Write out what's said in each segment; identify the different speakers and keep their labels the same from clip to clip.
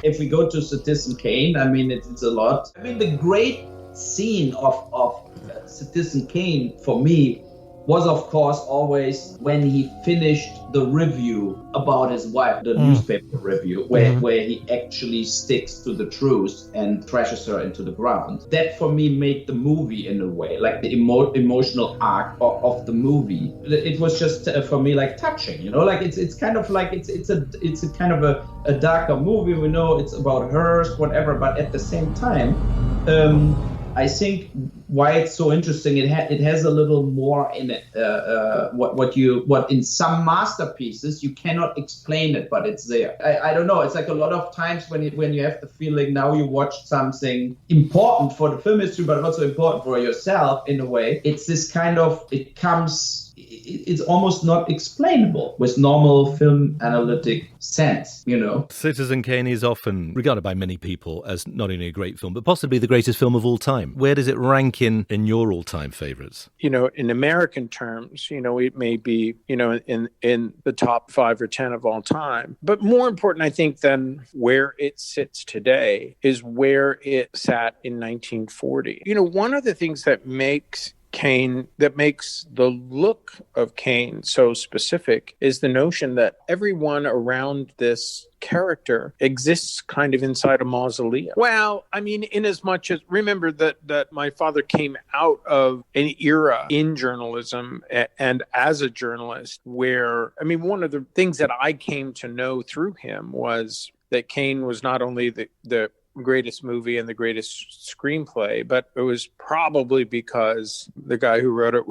Speaker 1: If we go to Citizen Kane, I mean, it's a lot. I mean, the great scene of Citizen Kane for me was, of course, always when he finished the review about his wife, the newspaper review, where he actually sticks to the truth and trashes her into the ground. That, for me, made the movie in a way, like the emotional arc of the movie. It was just, for me, like touching, you know, like it's kind of like, it's a kind of a darker movie. We know it's about hers, whatever, but at the same time, I think why it's so interesting, it has a little more in it. What in some masterpieces you cannot explain it, but it's there. I don't know. It's like a lot of times when you have the feeling now you watched something important for the film history, but also important for yourself in a way. It's this kind of, it's almost not explainable with normal film analytic sense, you know.
Speaker 2: Citizen Kane is often regarded by many people as not only a great film, but possibly the greatest film of all time. Where does it rank in your all-time favorites?
Speaker 3: You know, in American terms, you know, it may be, you know, in the top 5 or 10 of all time. But more important, I think, than where it sits today is where it sat in 1940. You know, one of the things that makes the look of Kane so specific is the notion that everyone around this character exists kind of inside a mausoleum. Well, I mean, in as much as, remember that my father came out of an era in journalism and as a journalist where, I mean, one of the things that I came to know through him was that Kane was not only the greatest movie and the greatest screenplay, but it was probably because the guy who wrote it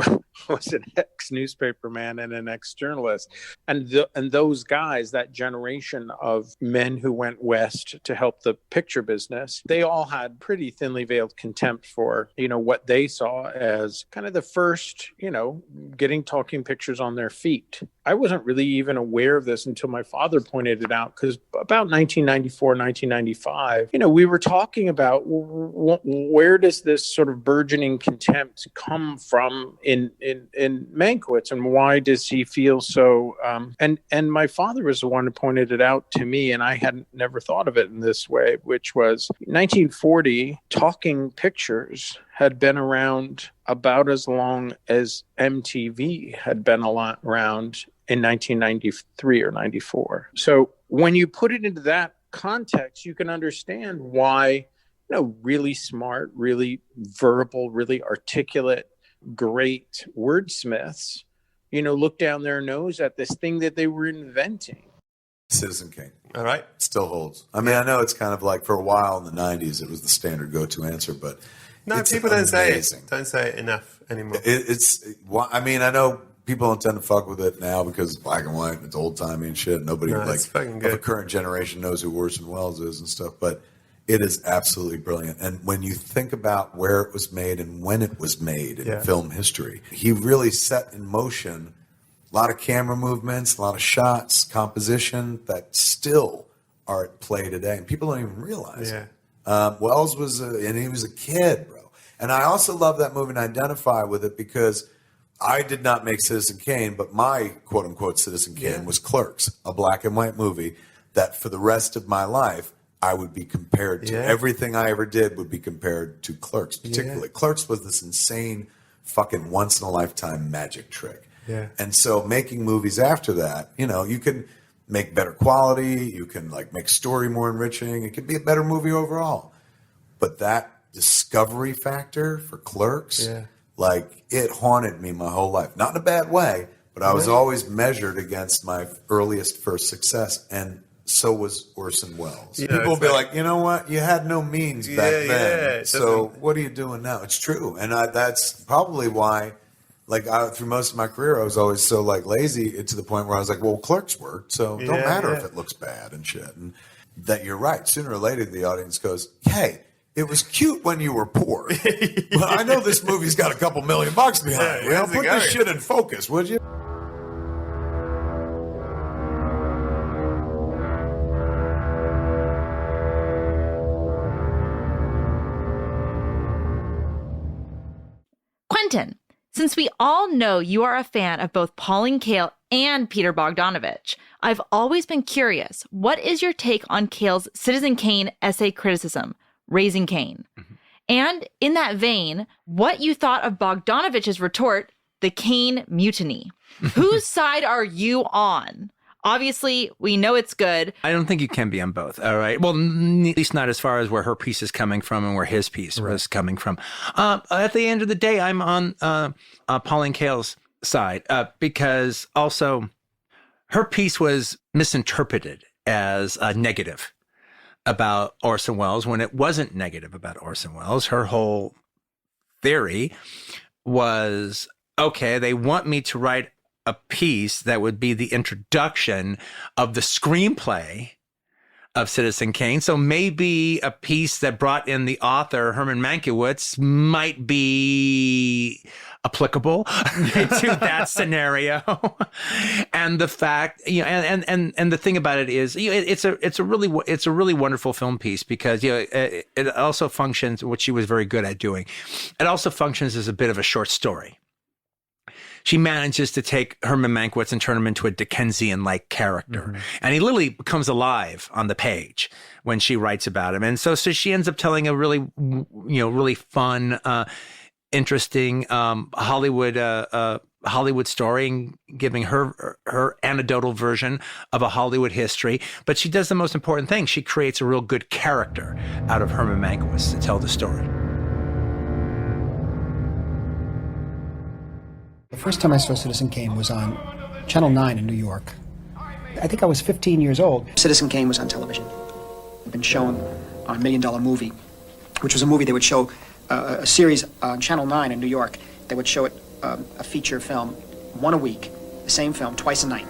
Speaker 3: was an ex-newspaperman and an ex-journalist. And those guys, that generation of men who went west to help the picture business, they all had pretty thinly veiled contempt for, you know, what they saw as kind of the first, you know, getting talking pictures on their feet. I wasn't really even aware of this until my father pointed it out, because about 1994, 1995, you know, we were talking about where does this sort of burgeoning contempt come from in Mankiewicz, and why does he feel so? And my father was the one who pointed it out to me, and I hadn't never thought of it in this way, which was 1940, talking pictures had been around about as long as MTV had been around in 1993 or 94. So when you put it into that context, you can understand why, you know, really smart, really verbal, really articulate, great wordsmiths, you know, look down their nose at this thing that they were inventing.
Speaker 4: Citizen Kane.
Speaker 5: All right.
Speaker 4: Still holds. I mean, I know it's kind of like for a while in the 90s, it was the standard go-to answer, but
Speaker 5: no,
Speaker 4: it's
Speaker 5: people
Speaker 4: amazing.
Speaker 5: Don't say it enough anymore.
Speaker 4: I mean, I know people don't tend to fuck with it now because it's black and white and it's old-timey and shit. Nobody of the current generation knows who Orson Welles is and stuff, but it is absolutely brilliant. And when you think about where it was made and when it was made in film history, he really set in motion a lot of camera movements, a lot of shots, composition that still are at play today. And people don't even realize it. Wells and he was a kid, bro. And I also love that movie and identify with it because I did not make Citizen Kane, but my quote-unquote Citizen Kane was Clerks, a black and white movie that for the rest of my life, I would be compared to. Everything I ever did would be compared to Clerks, particularly. Clerks was this insane fucking once-in-a-lifetime magic trick.
Speaker 5: Yeah.
Speaker 4: And so making movies after that, you know, you can make better quality, you can like make story more enriching, it could be a better movie overall. But that discovery factor for Clerks, like it haunted me my whole life. Not in a bad way, but I was always measured against my earliest first success, and so was Orson Welles.
Speaker 5: Yeah,
Speaker 4: people will be like, you know what? You had no means back then. So what are you doing now? It's true. And that's probably why, like, through most of my career, I was always so, like, lazy to the point where I was like, well, Clerks worked, so it don't matter if it looks bad and shit. And that you're right. Sooner or later, the audience goes, hey, it was cute when you were poor. But I know this movie's got a couple $1 million behind it. Well, put this shit in focus, would you?
Speaker 6: Quentin, since we all know you are a fan of both Pauline Kael
Speaker 5: and Peter Bogdanovich. I've always been curious, what is your take on Cale's Citizen Kane essay criticism, Raising Kane? And in that vein, what you thought of Bogdanovich's retort, the Kane mutiny. Whose side are you on? Obviously, we know it's good.
Speaker 6: I don't think you can be on both. All right. Well, at least not as far as where her piece is coming from and where his piece was coming from. At the end of the day, I'm on Pauline Kael's side because also her piece was misinterpreted as negative about Orson Welles when it wasn't negative about Orson Welles. Her whole theory was, okay, they want me to write a piece that would be the introduction of the screenplay of Citizen Kane. So maybe a piece that brought in the author, Herman Mankiewicz, might be applicable to that scenario. And the fact, and the thing about it is, it's a really wonderful film piece because, it also functions, what she was very good at doing. It also functions as a bit of a short story. She manages to take Herman Mankiewicz and turn him into a Dickensian-like character. Mm-hmm. And he literally becomes alive on the page when she writes about him. And so she ends up telling a really, really fun, interesting Hollywood story and giving her anecdotal version of a Hollywood history. But she does the most important thing. She creates a real good character out of Herman Mankiewicz to tell the story.
Speaker 7: The first time I saw Citizen Kane was on Channel 9 in New York. I think I was 15 years old. Citizen Kane was on television. It had been shown on $1 Million Movie, which was a movie they would show, a series on Channel 9 in New York. They would show it, a feature film, one a week, the same film, twice a night,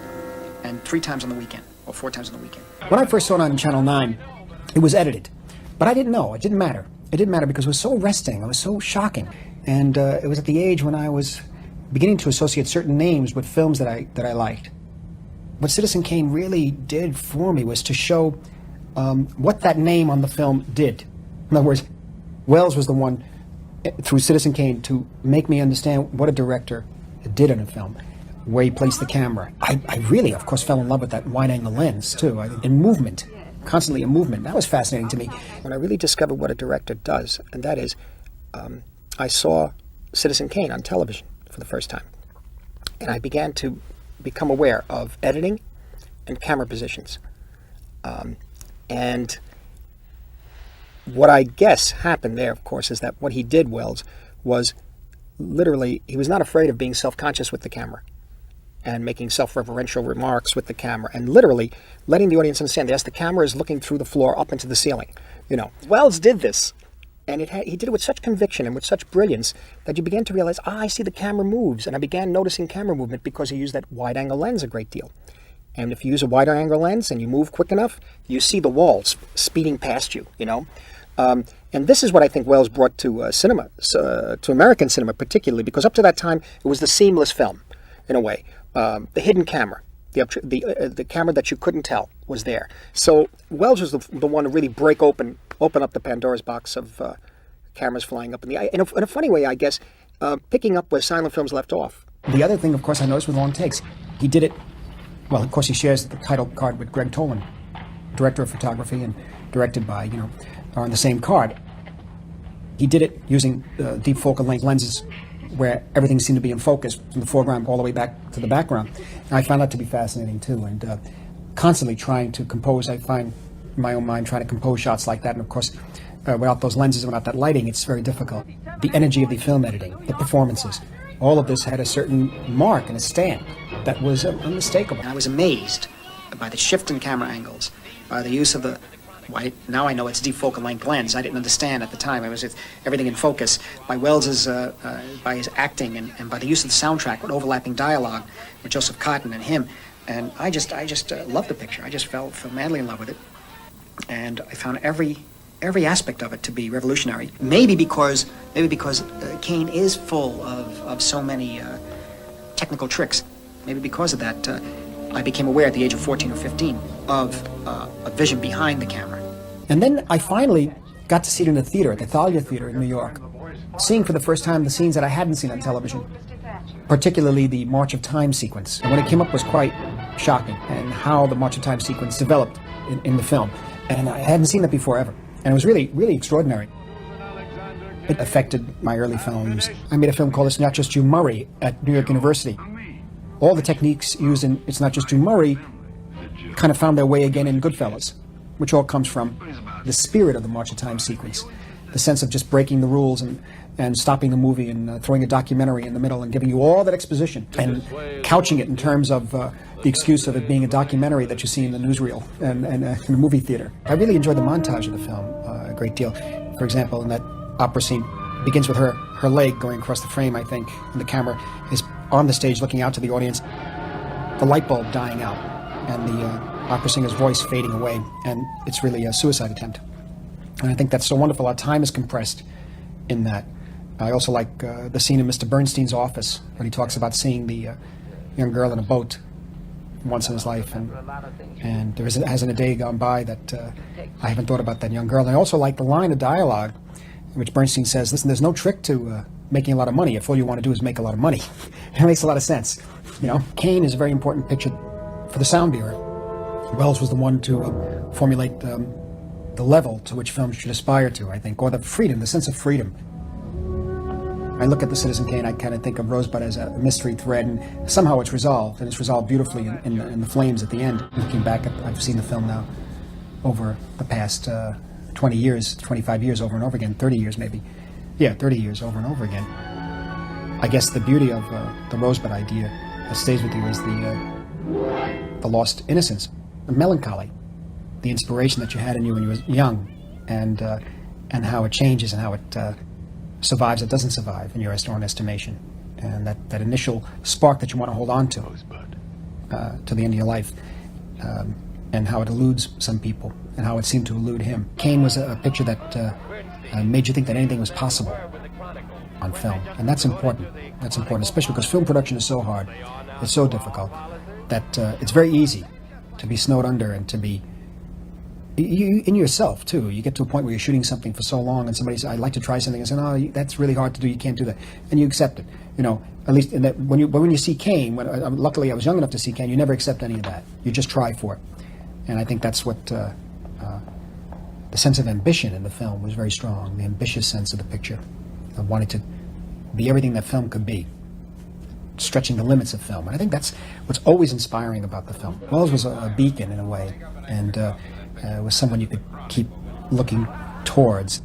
Speaker 7: and 3 times on the weekend, or 4 times on the weekend. When I first saw it on Channel 9, it was edited. But I didn't know. It didn't matter. It didn't matter because it was so arresting. It was so shocking. And it was at the age when I was beginning to associate certain names with films that I liked. What Citizen Kane really did for me was to show what that name on the film did. In other words, Welles was the one, through Citizen Kane, to make me understand what a director did in a film, where he placed the camera. I really, of course, fell in love with that wide-angle lens, too, in movement, constantly in movement. That was fascinating to me. When I really discovered what a director does, and that is, I saw Citizen Kane on television for the first time. And I began to become aware of editing and camera positions. And what I guess happened there, of course, is that what he did, Welles, was literally, he was not afraid of being self-conscious with the camera and making self-referential remarks with the camera and literally letting the audience understand, yes, the camera is looking through the floor up into the ceiling. Welles did this. And he did it with such conviction and with such brilliance that you began to realize, I see the camera moves. And I began noticing camera movement because he used that wide-angle lens a great deal. And if you use a wider-angle lens and you move quick enough, you see the walls speeding past you, And this is what I think Welles brought to cinema, to American cinema particularly, because up to that time, it was the seamless film, in a way. The hidden camera, the camera that you couldn't tell was there. So Welles was the one to really open up the Pandora's box of cameras flying up in the air. In a funny way, I guess, picking up where silent films left off. The other thing, of course, I noticed with long takes, he did it, well, of course, he shares the title card with Greg Tolan, director of photography and directed by, are on the same card. He did it using deep focal length lenses where everything seemed to be in focus from the foreground all the way back to the background. And I found that to be fascinating, too, and constantly trying to compose, I find in my own mind, trying to compose shots like that, and of course, without those lenses, without that lighting, it's very difficult. The energy of the film editing, the performances, all of this had a certain mark and a stamp that was unmistakable. And I was amazed by the shift in camera angles, by the use of the, now I know it's deep focal length lens. I didn't understand at the time. It was everything in focus. By Welles's, by his acting and by the use of the soundtrack with overlapping dialogue with Joseph Cotton and him. And I just loved the picture. I just fell madly in love with it. And I found every aspect of it to be revolutionary. Maybe because Kane is full of so many technical tricks. Maybe because of that, I became aware at the age of 14 or 15 of a vision behind the camera. And then I finally got to see it in the theater, at the Thalia Theater in New York, seeing for the first time the scenes that I hadn't seen on television. particularly the March of Time sequence. And when it came up was quite shocking, and how the March of Time sequence developed in the film. And I hadn't seen that before ever. And it was really, really extraordinary. It affected my early films. I made a film called It's Not Just You, Murray at New York University. All the techniques used in It's Not Just You, Murray kind of found their way again in Goodfellas, which all comes from the spirit of the March of Time sequence. The sense of just breaking the rules and stopping the movie and throwing a documentary in the middle and giving you all that exposition and couching it in terms of the excuse of it being a documentary that you see in the newsreel and in the movie theater. I really enjoyed the montage of the film a great deal. For example, in that opera scene, begins with her leg going across the frame, I think, and the camera is on the stage looking out to the audience, the light bulb dying out, and the opera singer's voice fading away, and it's really a suicide attempt. And I think that's so wonderful. Our time is compressed in that. I also like the scene in Mr. Bernstein's office when he talks about seeing the young girl in a boat once in his life, and there hasn't a day gone by that I haven't thought about that young girl. And I also like the line of dialogue in which Bernstein says, listen, there's no trick to making a lot of money if all you want to do is make a lot of money. It makes a lot of sense. You know, Kane is a very important picture for the sound era. Welles was the one to formulate the level to which films should aspire to, I think, or the freedom, the sense of freedom. I look at the Citizen Kane, I kind of think of Rosebud as a mystery thread, and somehow it's resolved, and it's resolved beautifully in the flames at the end. Looking back, I've seen the film now over the past 20 years, 25 years over and over again, 30 years maybe. Yeah, 30 years over and over again. I guess the beauty of the Rosebud idea that stays with you is the lost innocence, the melancholy, the inspiration that you had in you when you were young, and how it changes and how it survives, it doesn't survive in your own estimation, and that initial spark that you want to hold on to the end of your life, and how it eludes some people and how it seemed to elude him. Kane was a picture that made you think that anything was possible on film, and that's important. That's important, especially because film production is so hard, it's so difficult, that it's very easy to be snowed under and to be in yourself too. You get to a point where you're shooting something for so long, and somebody says, "I'd like to try something," and say, "No, that's really hard to do. You can't do that," and you accept it. You know, at least in that, when you see Kane, luckily I was young enough to see Kane. You never accept any of that. You just try for it, and I think that's what the sense of ambition in the film was very strong. The ambitious sense of the picture, of wanting to be everything that film could be, stretching the limits of film. And I think that's what's always inspiring about the film. Welles was a beacon in a way, and was someone you could keep looking towards,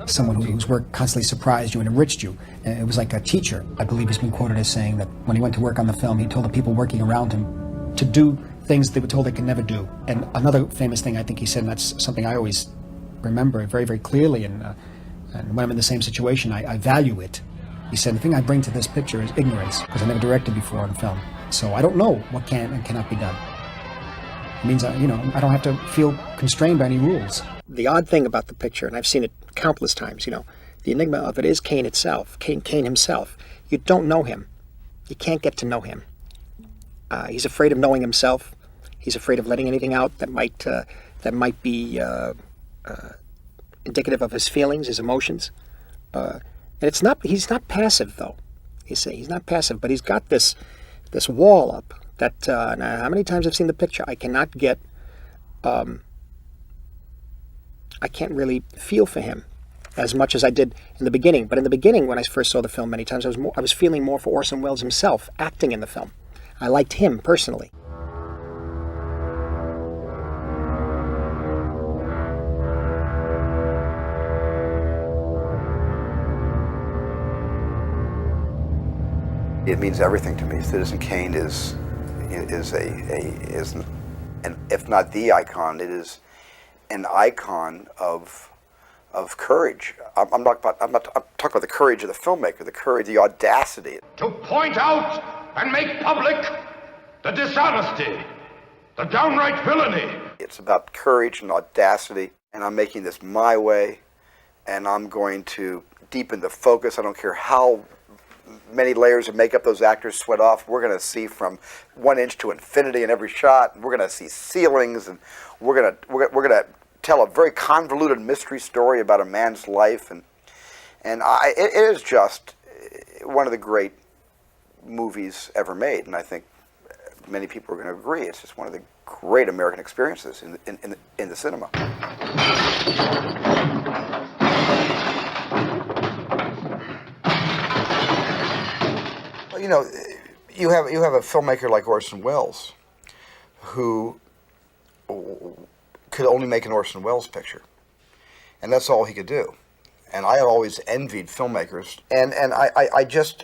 Speaker 7: someone whose work constantly surprised you and enriched you. It was like a teacher. I believe he's been quoted as saying that when he went to work on the film, he told the people working around him to do things they were told they could never do. And another famous thing I think he said, and that's something I always remember very, very clearly, and when I'm in the same situation, I value it. He said, the thing I bring to this picture is ignorance, because I never directed before on film. So I don't know what can and cannot be done. It means, I don't have to feel constrained by any rules. The odd thing about the picture, and I've seen it countless times, the enigma of it is Kane itself, Kane himself. You don't know him. You can't get to know him. He's afraid of knowing himself. He's afraid of letting anything out that might be indicative of his feelings, his emotions. And he's not passive, though. He's not passive, but he's got this wall up that, now how many times I've seen the picture, I cannot get, I can't really feel for him as much as I did in the beginning. But in the beginning, when I first saw the film many times, I was feeling more for Orson Welles himself, acting in the film. I liked him personally.
Speaker 8: It means everything to me. Citizen Kane is an, if not the icon, it is an icon of courage. I'm talking about the courage of the filmmaker, the courage, the audacity.
Speaker 9: To point out and make public the dishonesty, the downright villainy.
Speaker 8: It's about courage and audacity, and I'm making this my way, and I'm going to deepen the focus. I don't care how many layers of makeup those actors sweat off. We're going to see from 1 inch to infinity in every shot. We're going to see ceilings, and we're going to tell a very convoluted mystery story about a man's life, and it is just one of the great movies ever made, and I think many people are going to agree. It's just one of the great American experiences in the cinema. Well, you know, you have a filmmaker like Orson Welles, who could only make an Orson Welles picture, and that's all he could do. And I have always envied filmmakers, and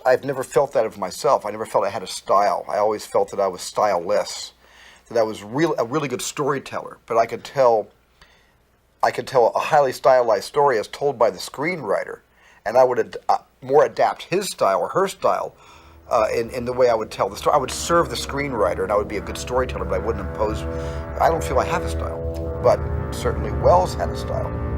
Speaker 8: I've never felt that of myself. I never felt I had a style. I always felt that I was styleless, that I was a really good storyteller, but I could tell a highly stylized story as told by the screenwriter, and I would more adapt his style or her style in the way I would tell the story. I would serve the screenwriter, and I would be a good storyteller, but I wouldn't impose. I don't feel I have a style, but certainly Welles had a style.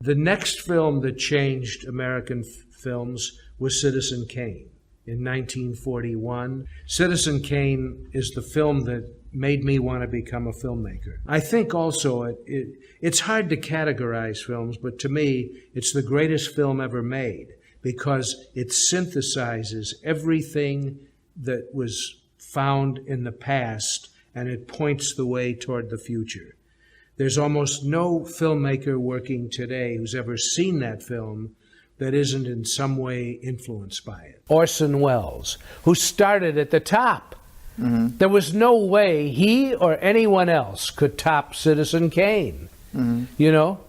Speaker 10: The next film that changed American films was Citizen Kane in 1941. Citizen Kane is the film that made me want to become a filmmaker. I think also it's hard to categorize films, but to me, it's the greatest film ever made because it synthesizes everything that was found in the past and it points the way toward the future. There's almost no filmmaker working today who's ever seen that film that isn't in some way influenced by it. Orson Welles, who started at the top. Mm-hmm. There was no way he or anyone else could top Citizen Kane. Mm-hmm. You know?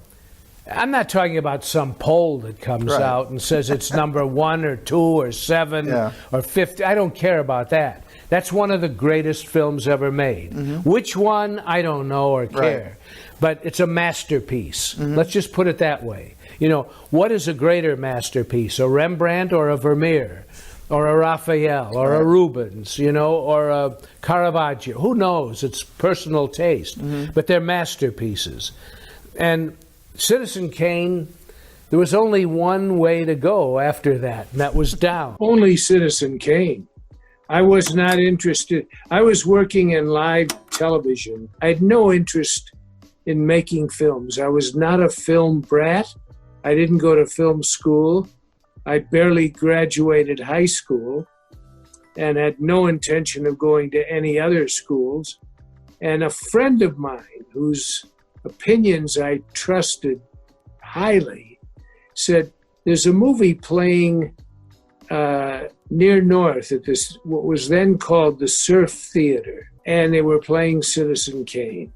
Speaker 10: I'm not talking about some poll that comes out and says it's number 1 or 2 or 7 or 50. I don't care about that. That's one of the greatest films ever made. Mm-hmm. Which one, I don't know or care. But it's a masterpiece. Mm-hmm. Let's just put it that way. You know, what is a greater masterpiece, a Rembrandt or a Vermeer? Or a Raphael, or a Rubens, you know, or a Caravaggio. Who knows? It's personal taste. Mm-hmm. But they're masterpieces. And Citizen Kane, there was only one way to go after that, and that was down.
Speaker 11: Only Citizen Kane. I was not interested. I was working in live television. I had no interest in making films. I was not a film brat. I didn't go to film school. I barely graduated high school and had no intention of going to any other schools. And a friend of mine, whose opinions I trusted highly, said, there's a movie playing near North at this, what was then called the Surf Theater, and they were playing Citizen Kane.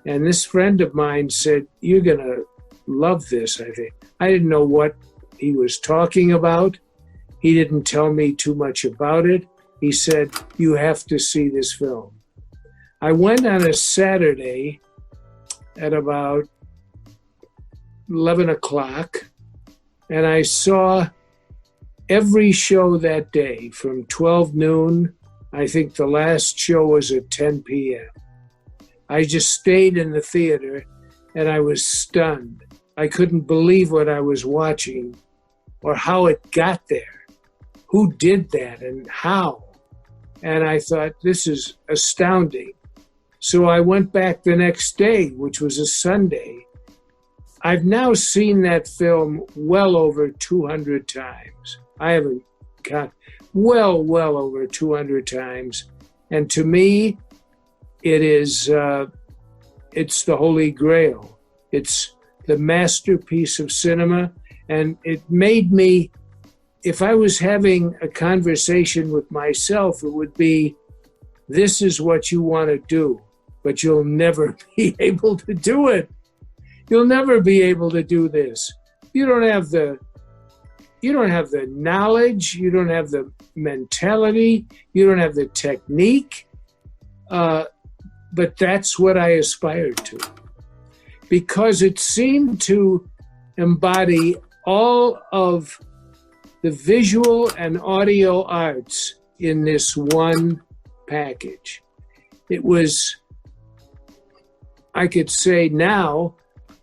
Speaker 11: And this friend of mine said, you're going to love this, I think. I didn't know what he was talking about. He didn't tell me too much about it. He said, you have to see this film. I went on a Saturday at about 11 o'clock, and I saw every show that day from 12 noon. I think the last show was at 10 p.m. I just stayed in the theater, and I was stunned. I couldn't believe what I was watching or how it got there. Who did that and how? And I thought, this is astounding. So I went back the next day, which was a Sunday. I've now seen that film well over 200 times. I haven't got well over 200 times. And to me, it is, it's the Holy Grail. It's the masterpiece of cinema. And it made me, if I was having a conversation with myself, it would be, this is what you want to do, but you'll never be able to do it. You'll never be able to do this. You don't have the knowledge, you don't have the mentality, you don't have the technique, but that's what I aspired to. Because it seemed to embody all of the visual and audio arts in this one package. It was, I could say now,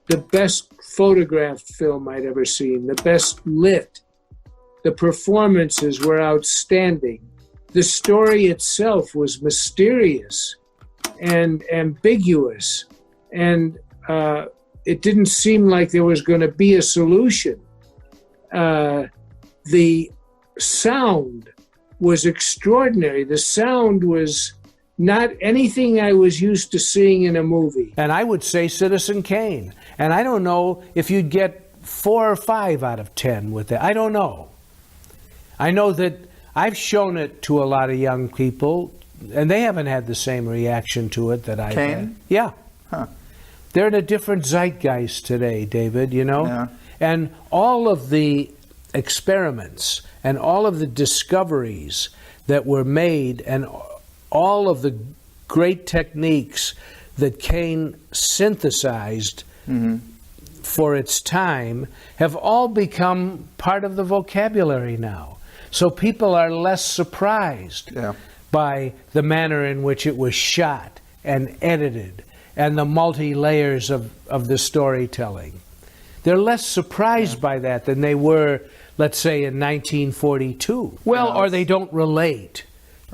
Speaker 11: the best photographed film I'd ever seen, the best lit. The performances were outstanding. The story itself was mysterious and ambiguous. And it didn't seem like there was going to be a solution. The sound was extraordinary. The sound was not anything I was used to seeing in a movie.
Speaker 10: And I would say Citizen Kane. And I don't know if you'd get 4 or 5 out of 10 with that. I don't know. I know that I've shown it to a lot of young people, and they haven't had the same reaction to it that I've had. Yeah.
Speaker 12: Huh.
Speaker 10: They're in a different zeitgeist today, David, you know?
Speaker 12: Yeah.
Speaker 10: And all of the experiments and all of the discoveries that were made and all of the great techniques that Kane synthesized for its time have all become part of the vocabulary now. So people are less surprised by the manner in which it was shot and edited and the multi-layers of the storytelling. They're less surprised by that than they were, let's say, in 1942. Well, or they don't relate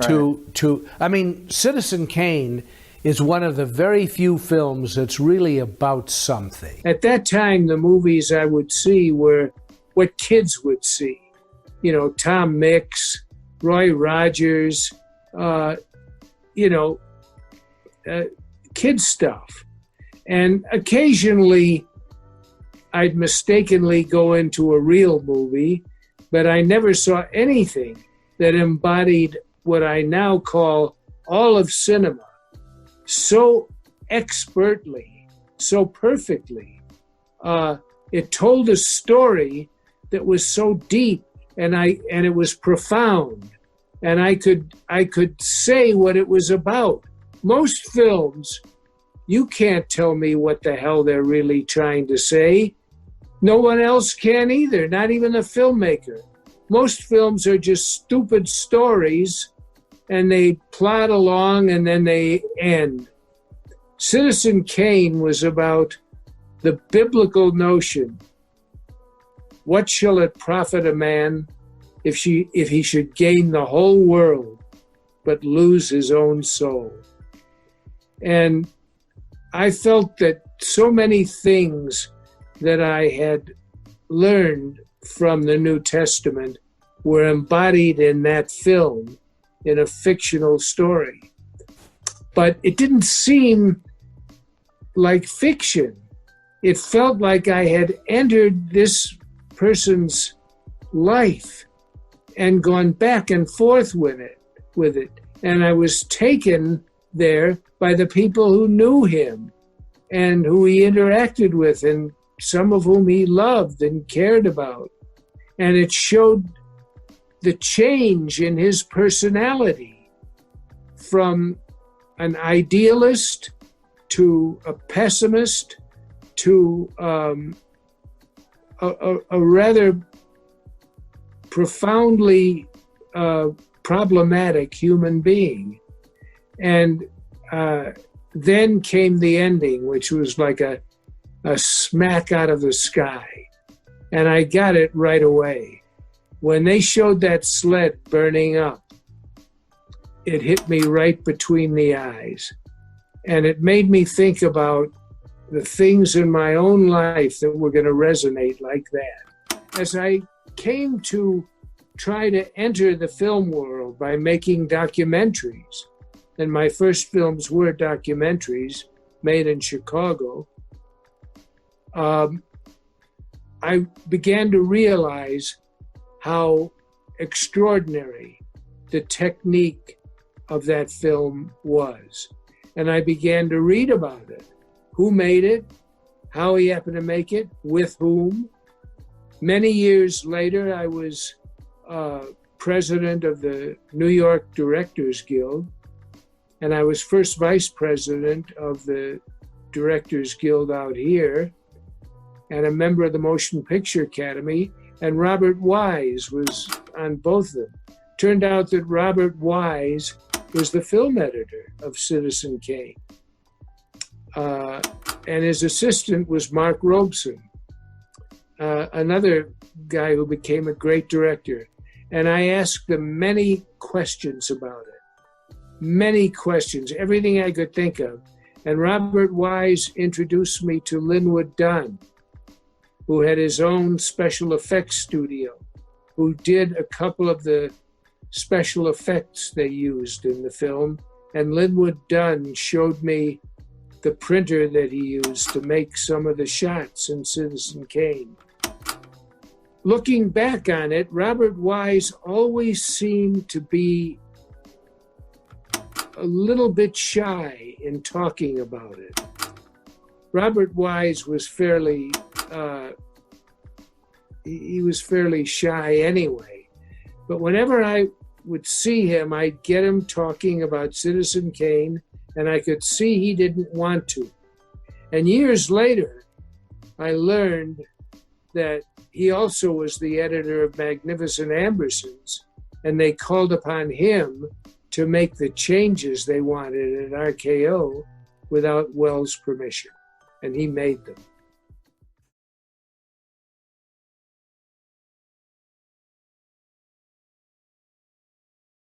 Speaker 10: to I mean, Citizen Kane is one of the very few films that's really about something.
Speaker 11: At that time, the movies I would see were what kids would see. You know, Tom Mix, Roy Rogers, kid stuff. And occasionally, I'd mistakenly go into a real movie, but I never saw anything that embodied what I now call all of cinema so expertly, so perfectly. It told a story that was so deep and it was profound, and I could say what it was about. Most films, you can't tell me what the hell they're really trying to say. No one else can either, not even a filmmaker. Most films are just stupid stories, and they plod along and then they end. Citizen Kane was about the biblical notion: what shall it profit a man if he should gain the whole world but lose his own soul? And I felt that so many things that I had learned from the New Testament were embodied in that film, in a fictional story. But it didn't seem like fiction. It felt like I had entered this person's life and gone back and forth with it. And I was taken there by the people who knew him and who he interacted with, and some of whom he loved and cared about. And it showed the change in his personality from an idealist to a pessimist to a rather profoundly problematic human being. And then came the ending, which was like a smack out of the sky. And I got it right away. When they showed that sled burning up, it hit me right between the eyes. And it made me think about the things in my own life that were going to resonate like that. As I came to try to enter the film world by making documentaries, and my first films were documentaries made in Chicago, I began to realize how extraordinary the technique of that film was. And I began to read about it. Who made it? How he happened to make it? With whom? Many years later, I was president of the New York Directors Guild, and I was first vice president of the Directors Guild out here, and a member of the Motion Picture Academy, and Robert Wise was on both of them. Turned out that Robert Wise was the film editor of Citizen Kane. And his assistant was Mark Robeson, another guy who became a great director. And I asked them many questions about it. Many questions, everything I could think of. And Robert Wise introduced me to Linwood Dunn, who had his own special effects studio, who did a couple of the special effects they used in the film. And Linwood Dunn showed me the printer that he used to make some of the shots in Citizen Kane. Looking back on it, Robert Wise always seemed to be a little bit shy in talking about it. Robert Wise was fairly shy anyway. But whenever I would see him, I'd get him talking about Citizen Kane, and I could see he didn't want to. And years later, I learned that he also was the editor of Magnificent Ambersons, and they called upon him to make the changes they wanted at RKO without Welles' permission, and he made them.